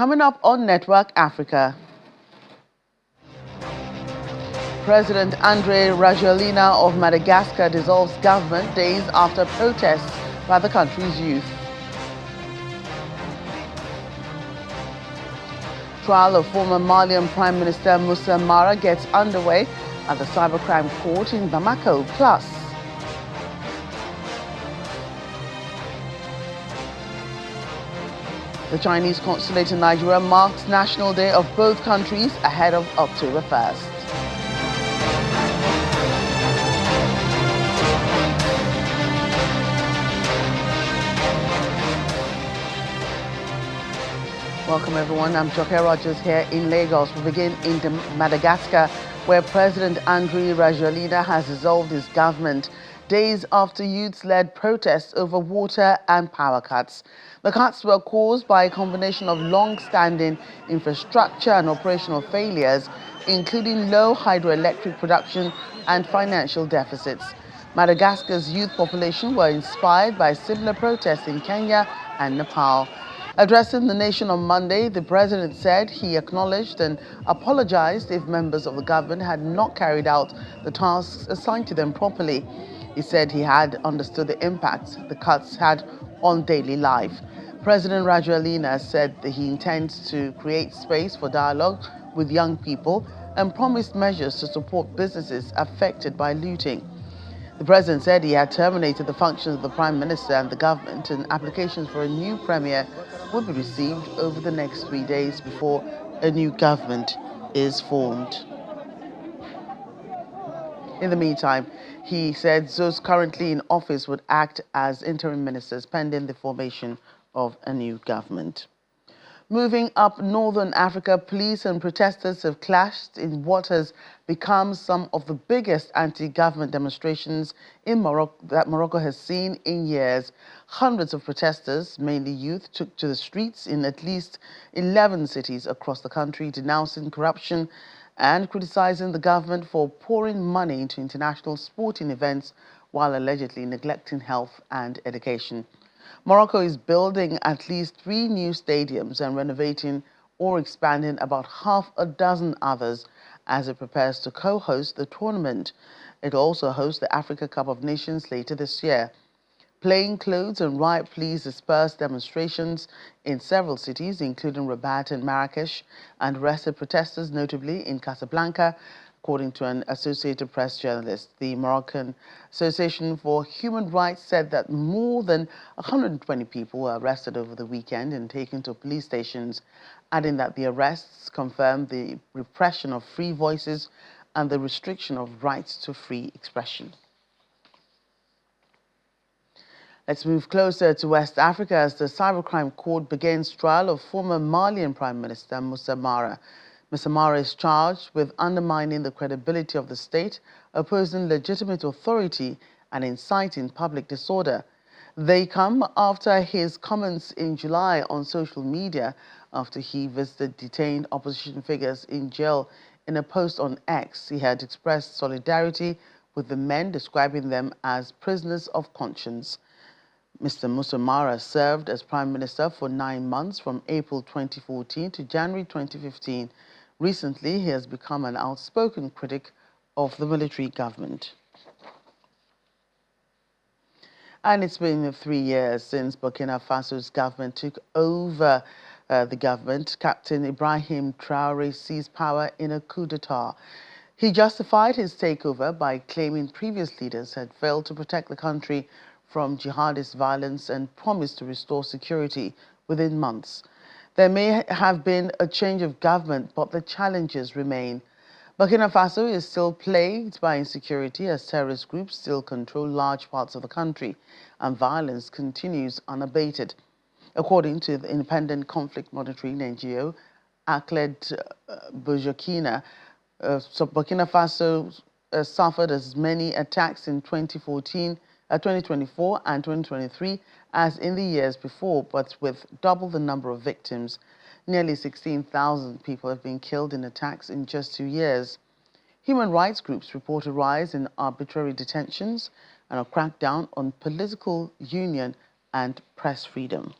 Coming up on Network Africa, President Rajoelina of Madagascar dissolves government days after protests by the country's youth. Trial of former Malian Prime Minister Moussa Mara gets underway at the cybercrime court in Bamako. Plus, the Chinese consulate in Nigeria marks National Day of both countries ahead of October 1st. Welcome everyone, I'm Joke Rogers here in Lagos. We begin in Madagascar, where President Rajoelina has dissolved his government days after youths-led protests over water and power cuts. The cuts were caused by a combination of long-standing infrastructure and operational failures, including low hydroelectric production and financial deficits. Madagascar's youth population were inspired by similar protests in Kenya and Nepal. Addressing the nation on Monday, the president said he acknowledged and apologized if members of the government had not carried out the tasks assigned to them properly. He said he had understood the impacts the cuts had on daily life. President Rajoelina said that he intends to create space for dialogue with young people and promised measures to support businesses affected by looting. The president said he had terminated the functions of the Prime Minister and the government, and applications for a new premier will be received over the next 3 days before a new government is formed. In the meantime, he said those currently in office would act as interim ministers pending the formation of a new government. Moving up northern Africa, police and protesters have clashed in what has become some of the biggest anti-government demonstrations in Morocco that Morocco has seen in years. Hundreds of protesters, mainly youth, took to the streets in at least 11 cities across the country, denouncing corruption and criticizing the government for pouring money into international sporting events while allegedly neglecting health and education. Morocco is building at least 3 new stadiums and renovating or expanding about half a dozen others as it prepares to co-host the tournament. It will also host the Africa Cup of Nations later this year. Plainclothes and riot police dispersed demonstrations in several cities, including Rabat and Marrakesh, and arrested protesters, notably in Casablanca, according to an Associated Press journalist. The Moroccan Association for Human Rights said that more than 120 people were arrested over the weekend and taken to police stations, adding that the arrests confirmed the repression of free voices and the restriction of rights to free expression. Let's move closer to West Africa as the cybercrime court begins trial of former Malian Prime Minister Moussa Mara. Mr. Mara is charged with undermining the credibility of the state, opposing legitimate authority, and inciting public disorder. They come after his comments in July on social media after he visited detained opposition figures in jail. In a post on X, he had expressed solidarity with the men, describing them as prisoners of conscience. Mr. Moussa Mara served as Prime Minister for 9 months from April 2014 to January 2015. Recently, he has become an outspoken critic of the military government. And it's been 3 years since Burkina Faso's government took over the government. Captain Ibrahim Traoré seized power in a coup d'etat. He justified his takeover by claiming previous leaders had failed to protect the country from jihadist violence and promised to restore security within months. There may have been a change of government, but the challenges remain. Burkina Faso is still plagued by insecurity as terrorist groups still control large parts of the country, and violence continues unabated. According to the independent conflict monitoring NGO, Akhled Bourkina, Burkina Faso suffered as many attacks in 2024 and 2023 as in the years before, but with double the number of victims. Nearly 16,000 people have been killed in attacks in just 2 years. Human rights groups report a rise in arbitrary detentions and a crackdown on political union and press freedom.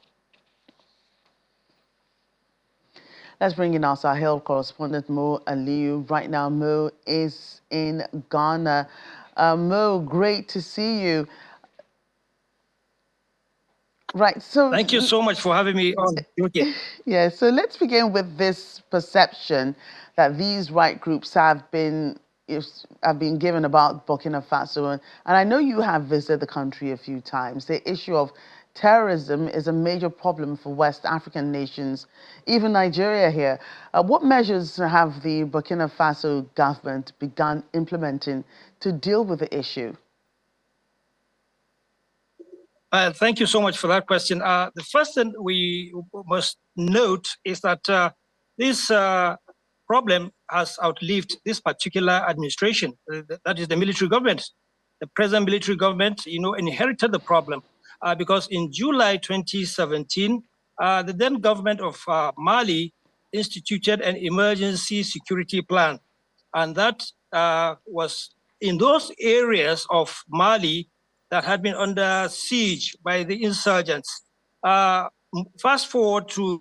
Let's bring in our Sahel correspondent, Mo Aliyu. Right now, Mo is in Ghana. Mo, great to see you. Right, so... Thank you so much for having me on. Okay. Yeah, so let's begin with this perception that these right groups have been given about Burkina Faso. And I know you have visited the country a few times. The issue of terrorism is a major problem for West African nations, even Nigeria here. What measures have the Burkina Faso government begun implementing to deal with the issue? Thank you so much for that question. The first thing we must note is that this problem has outlived this particular administration. That is the military government. The present military government, inherited the problem because in July 2017, the then government of Mali instituted an emergency security plan. And that was in those areas of Mali that had been under siege by the insurgents. Fast forward to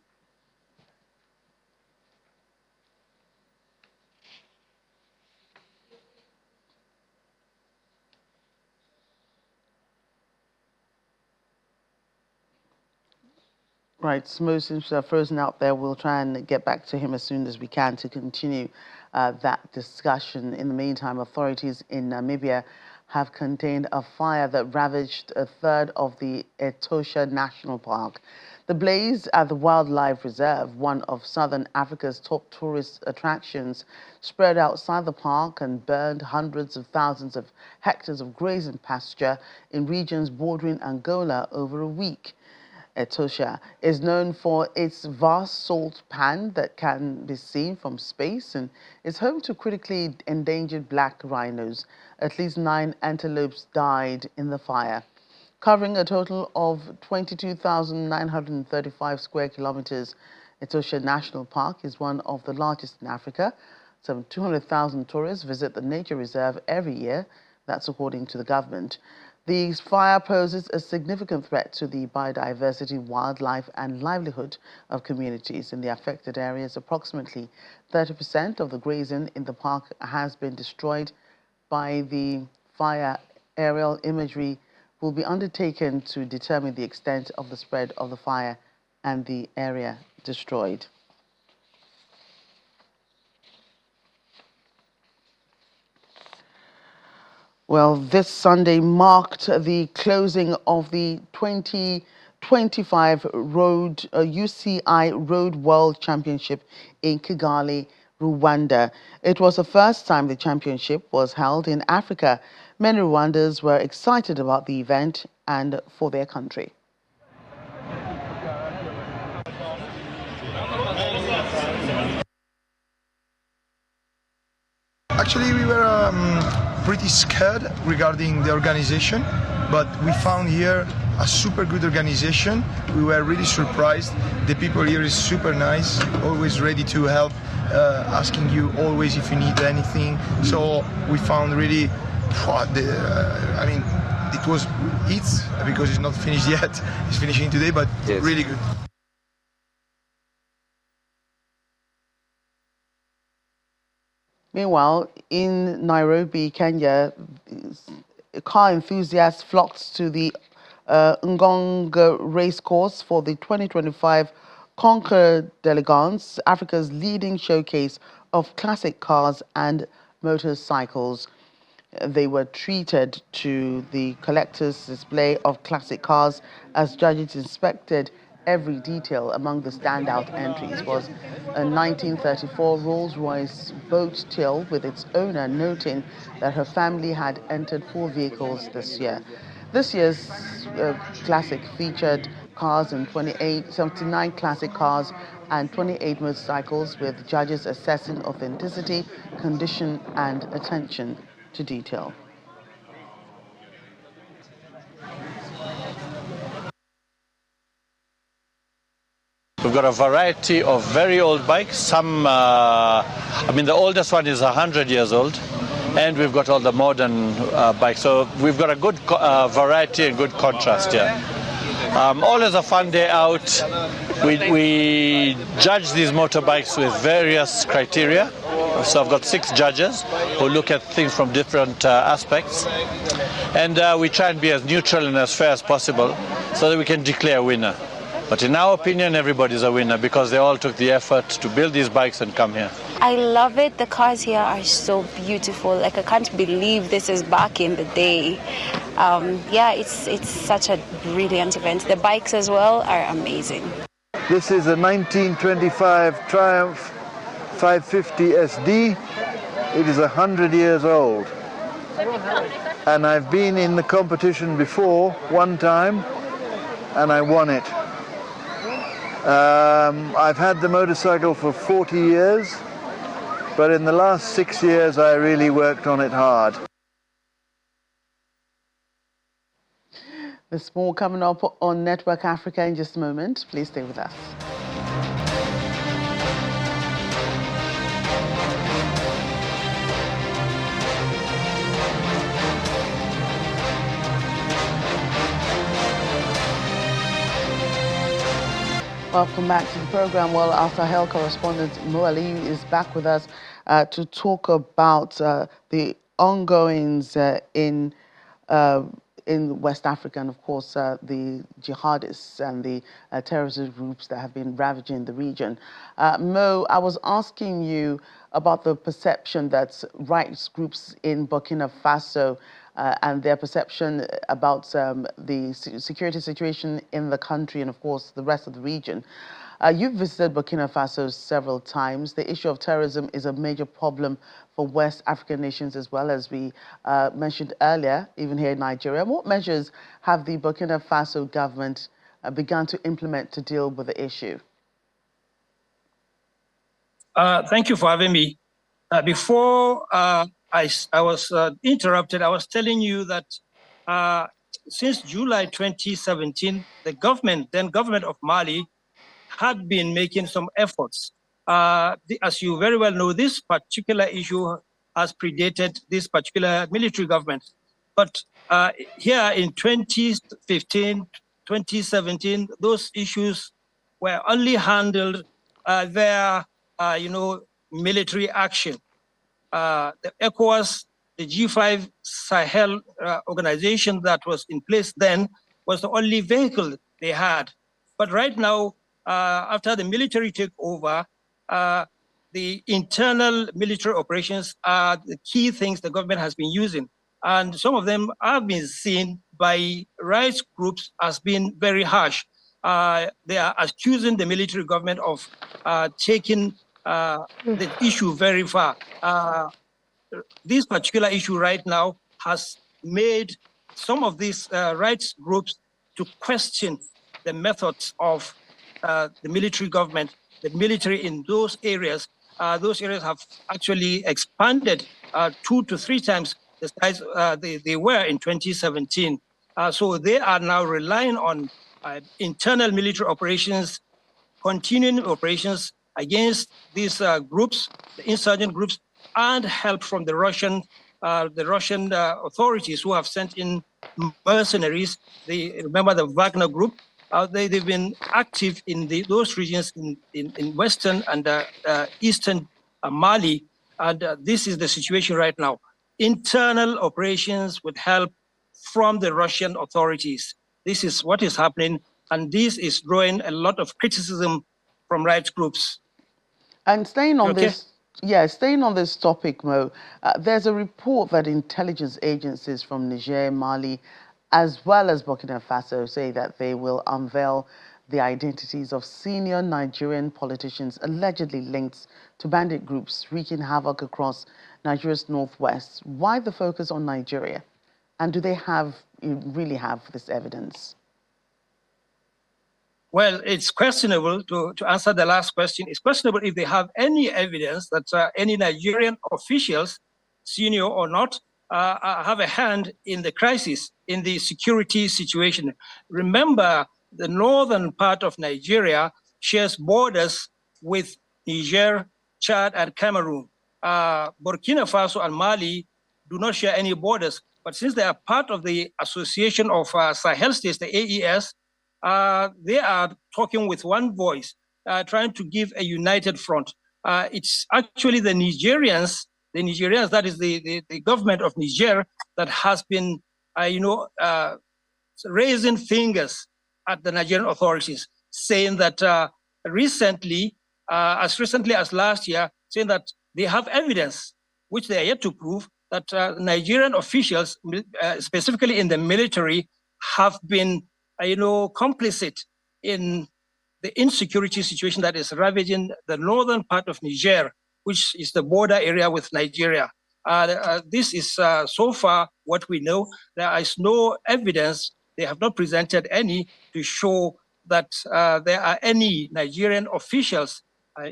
Right, Smo seems to have frozen out there. We'll try and get back to him as soon as we can to continue that discussion. In the meantime, authorities in Namibia have contained a fire that ravaged a third of the Etosha National Park. The blaze at the Wildlife Reserve, one of southern Africa's top tourist attractions, spread outside the park and burned hundreds of thousands of hectares of grazing pasture in regions bordering Angola over a week. Etosha is known for its vast salt pan that can be seen from space and is home to critically endangered black rhinos. At least 9 antelopes died in the fire. Covering a total of 22,935 square kilometers, Etosha National Park is one of the largest in Africa. Some 200,000 tourists visit the nature reserve every year. That's according to the government. The fire poses a significant threat to the biodiversity, wildlife and livelihood of communities in the affected areas. Approximately 30% of the grazing in the park has been destroyed by the fire. Aerial imagery will be undertaken to determine the extent of the spread of the fire and the area destroyed. Well, this Sunday marked the closing of the 2025 UCI Road World Championship in Kigali, Rwanda. It was the first time the championship was held in Africa. Many Rwandans were excited about the event and for their country. Actually, we were pretty scared regarding the organization, but we found here a super good organization. We were really surprised. The people here is super nice, always ready to help, asking you always if you need anything. So we found really, it was because it's not finished yet. It's finishing today, but yes, really good. Meanwhile, in Nairobi, Kenya, car enthusiasts flocked to the Ngonga racecourse for the 2025 Conquer d'Elegance, Africa's leading showcase of classic cars and motorcycles. They were treated to the collector's display of classic cars as judges inspected every detail. Among the standout entries was a 1934 Rolls-Royce boat tail with its owner noting that her family had entered 4 vehicles this year. This year's classic featured cars and 79 classic cars and 28 motorcycles, with judges assessing authenticity, condition and attention to detail. We've got a variety of very old bikes. Some, the oldest one is 100 years old, and we've got all the modern bikes. So we've got a good variety and good contrast here. Always a fun day out. We judge these motorbikes with various criteria. So I've got 6 judges who look at things from different aspects. And we try and be as neutral and as fair as possible so that we can declare a winner. But in our opinion, everybody's a winner because they all took the effort to build these bikes and come here. I love it. The cars here are so beautiful. Like, I can't believe this is back in the day. Yeah, it's such a brilliant event. The bikes as well are amazing. This is a 1925 Triumph 550 SD. It is 100 years old. And I've been in the competition before, one time, and I won it. I've had the motorcycle for 40 years, but in the last 6 years I really worked on it hard. There's more coming up on Network Africa in just a moment. Please stay with us. Welcome back to the program. Well, our Sahel correspondent Mo Ali is back with us to talk about the ongoings in West Africa and, of course, the jihadists and the terrorist groups that have been ravaging the region. Mo, I was asking you about the perception that rights groups in Burkina Faso and their perception about the security situation in the country and, of course, the rest of the region. You've visited Burkina Faso several times. The issue of terrorism is a major problem for West African nations as well, as we mentioned earlier, even here in Nigeria. What measures have the Burkina Faso government begun to implement to deal with the issue? Thank you for having me. Before I was interrupted, I was telling you that since July 2017, the then government of Mali had been making some efforts. As you very well know, this particular issue has predated this particular military government. But here in 2015, 2017, those issues were only handled via, military action. The ECOWAS, the G5 Sahel organization that was in place then was the only vehicle they had. But right now, after the military takeover, the internal military operations are the key things the government has been using. And some of them have been seen by rights groups as being very harsh. They are accusing the military government of taking the issue very far. This particular issue right now has made some of these rights groups to question the methods of the military government, the military in those areas. Those areas have actually expanded 2 to 3 times the size they were in 2017. So they are now relying on internal military operations, continuing operations against these groups, the insurgent groups, and help from the Russian authorities who have sent in mercenaries. Remember the Wagner group? They've been active in those regions in western and eastern Mali, and this is the situation right now. Internal operations with help from the Russian authorities. This is what is happening, and this is drawing a lot of criticism from rights groups. And staying on staying on this topic, Mo, there's a report that intelligence agencies from Niger, Mali, as well as Burkina Faso say that they will unveil the identities of senior Nigerian politicians allegedly linked to bandit groups wreaking havoc across Nigeria's northwest. Why the focus on Nigeria? And do they really have this evidence? Well, it's questionable, to answer the last question, it's questionable if they have any evidence that any Nigerian officials, senior or not, have a hand in the crisis, in the security situation. Remember, the northern part of Nigeria shares borders with Niger, Chad, and Cameroon. Burkina Faso and Mali do not share any borders, but since they are part of the Association of Sahel States, the AES, they are talking with one voice, trying to give a united front. It's actually the Nigerians, that is the government of Niger, that has been, raising fingers at the Nigerian authorities, saying that as recently as last year, saying that they have evidence, which they are yet to prove, that Nigerian officials, specifically in the military, have been, complicit in the insecurity situation that is ravaging the northern part of Niger, which is the border area with Nigeria. This is so far what we know. There is no evidence. They have not presented any to show that there are any Nigerian officials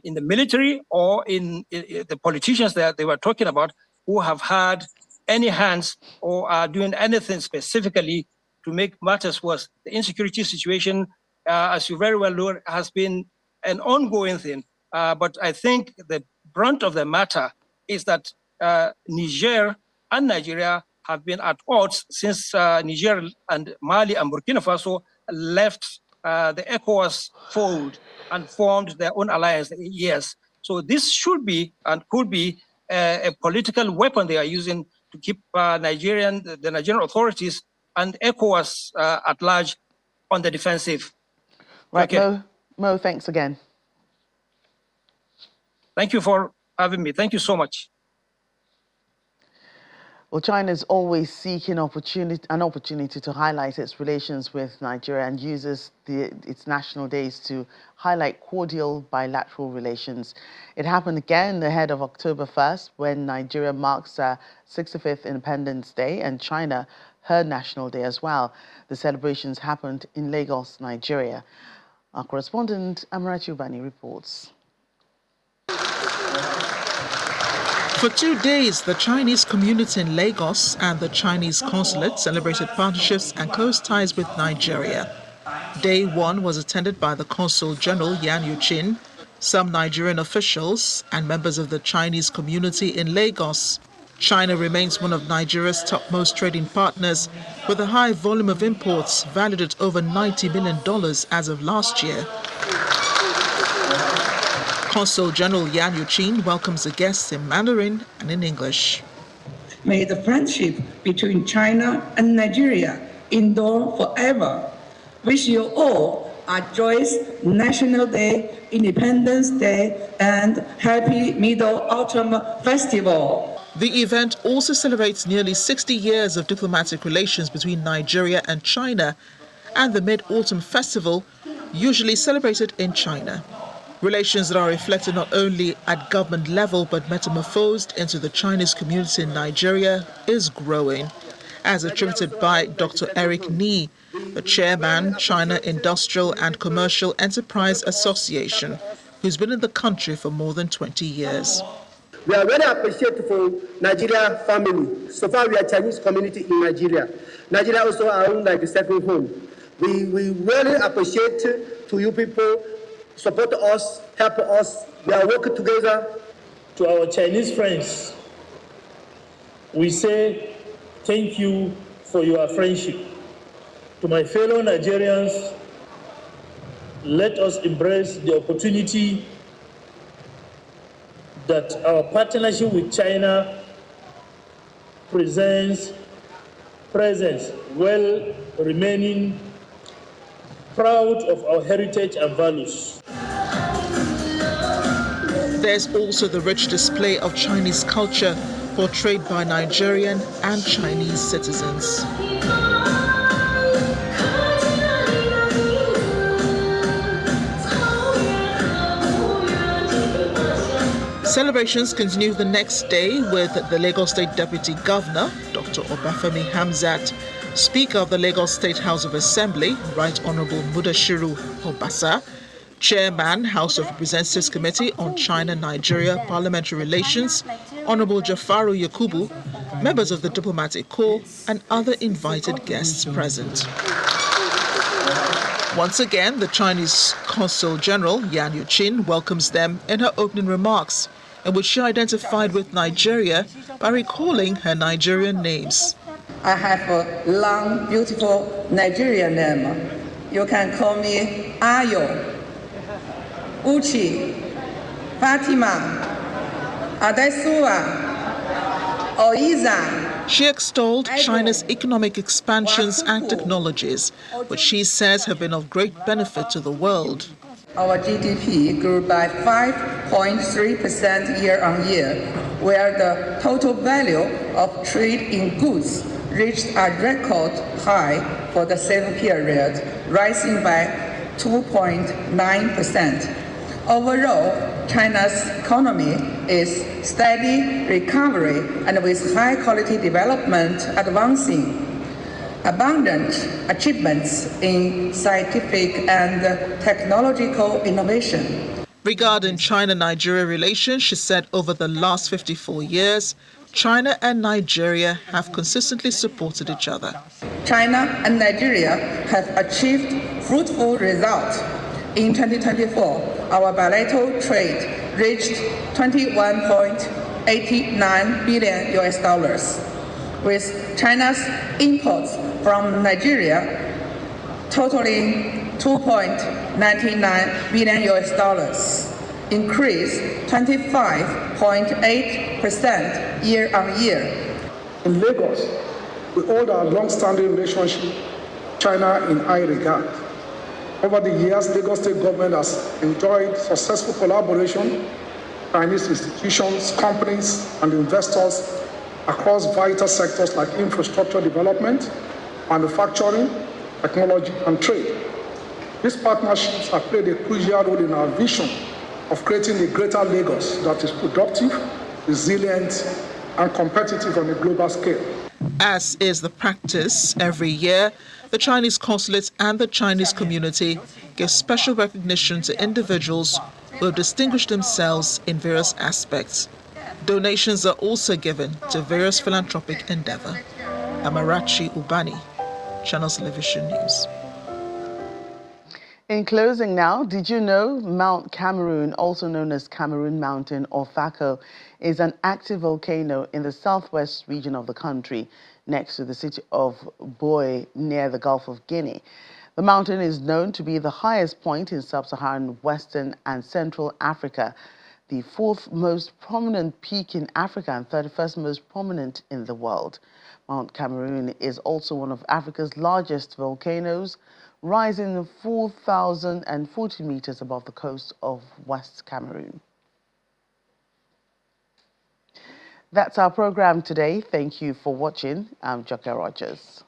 in the military or in the politicians that they were talking about who have had any hands or are doing anything specifically to make matters worse. The insecurity situation, as you very well know, has been an ongoing thing. But I think the brunt of the matter is that Niger and Nigeria have been at odds since Niger and Mali and Burkina Faso left the ECOWAS fold and formed their own alliance. Yes. So this should be and could be a political weapon they are using to keep the Nigerian authorities and ECOWAS at large on the defensive. Right, okay. Mo, thanks again. Thank you for having me. Thank you so much. Well, China is always seeking an opportunity to highlight its relations with Nigeria and uses its national days to highlight cordial bilateral relations. It happened again ahead of October 1st when Nigeria marks her 65th Independence Day and China her National Day as well. The celebrations happened in Lagos, Nigeria. Our correspondent Amarachi Ubani reports. For 2 days, the Chinese community in Lagos and the Chinese consulate celebrated partnerships and close ties with Nigeria. Day 1 was attended by the Consul General Yan Yuqin, some Nigerian officials, and members of the Chinese community in Lagos. China remains one of Nigeria's topmost trading partners, with a high volume of imports valued at over $90 million as of last year. Consul General Yan Yuqin welcomes the guests in Mandarin and in English. May the friendship between China and Nigeria endure forever. Wish you all a joyous National Day, Independence Day, and happy Mid-Autumn Festival. The event also celebrates nearly 60 years of diplomatic relations between Nigeria and China, and the Mid-Autumn Festival, usually celebrated in China. Relations that are reflected not only at government level but metamorphosed into the Chinese community in Nigeria is growing, as attributed by Dr. Eric Ni, the chairman, China Industrial and Commercial Enterprise Association, who's been in the country for more than 20 years. We are very appreciative for Nigeria family. So far, we are Chinese community in Nigeria. Nigeria also our own like a second home. We really appreciate to you people. Support us, help us, we are working together. To our Chinese friends, we say thank you for your friendship. To my fellow Nigerians, let us embrace the opportunity that our partnership with China presents while remaining proud of our heritage and values. There's also the rich display of Chinese culture portrayed by Nigerian and Chinese citizens. Celebrations continue the next day with the Lagos State Deputy Governor, Dr. Obafemi Hamzat, Speaker of the Lagos State House of Assembly, Right Honorable Mudashiru Obasa, Chairman, House of Representatives Committee on China-Nigeria Parliamentary Relations, Honorable Jafaru Yakubu, members of the Diplomatic Corps, and other invited guests present. Once again, the Chinese Consul General, Yan Yuqin, welcomes them in her opening remarks, in which she identified with Nigeria by recalling her Nigerian names. I have a long, beautiful Nigerian name. You can call me Ayo, Uchi, Fatima, Adesua, Oiza. She extolled China's economic expansions and technologies, which she says have been of great benefit to the world. Our GDP grew by 5.3% year-on-year, where the total value of trade in goods reached a record high for the same period, rising by 2.9%. Overall, China's economy is steady recovery and with high-quality development advancing. Abundant achievements in scientific and technological innovation. Regarding China-Nigeria relations, she said over the last 54 years, China and Nigeria have consistently supported each other. China and Nigeria have achieved fruitful results. In 2024, our bilateral trade reached $21.89 billion, with China's imports from Nigeria totaling $2.99 billion, increased 25.8% year-on-year. In Lagos, we hold our long-standing relationship with China in high regard. Over the years, Lagos State government has enjoyed successful collaboration with Chinese institutions, companies, and investors across vital sectors like infrastructure development, manufacturing, technology, and trade. These partnerships have played a crucial role in our vision of creating a greater Lagos that is productive, resilient, and competitive on a global scale. As is the practice every year, the Chinese consulate and the Chinese community give special recognition to individuals who have distinguished themselves in various aspects. Donations are also given to various philanthropic endeavor. Amarachi Ubani, Channels Television News. In closing now, did you know Mount Cameroon, also known as Cameroon Mountain or Fako, is an active volcano in the southwest region of the country, next to the city of Boye near the Gulf of Guinea. The mountain is known to be the highest point in sub-Saharan Western and Central Africa, the fourth most prominent peak in Africa and 31st most prominent in the world. Mount Cameroon is also one of Africa's largest volcanoes, rising 4,040 meters above the coast of West Cameroon. That's our program today. Thank you for watching. I'm Joker Rogers.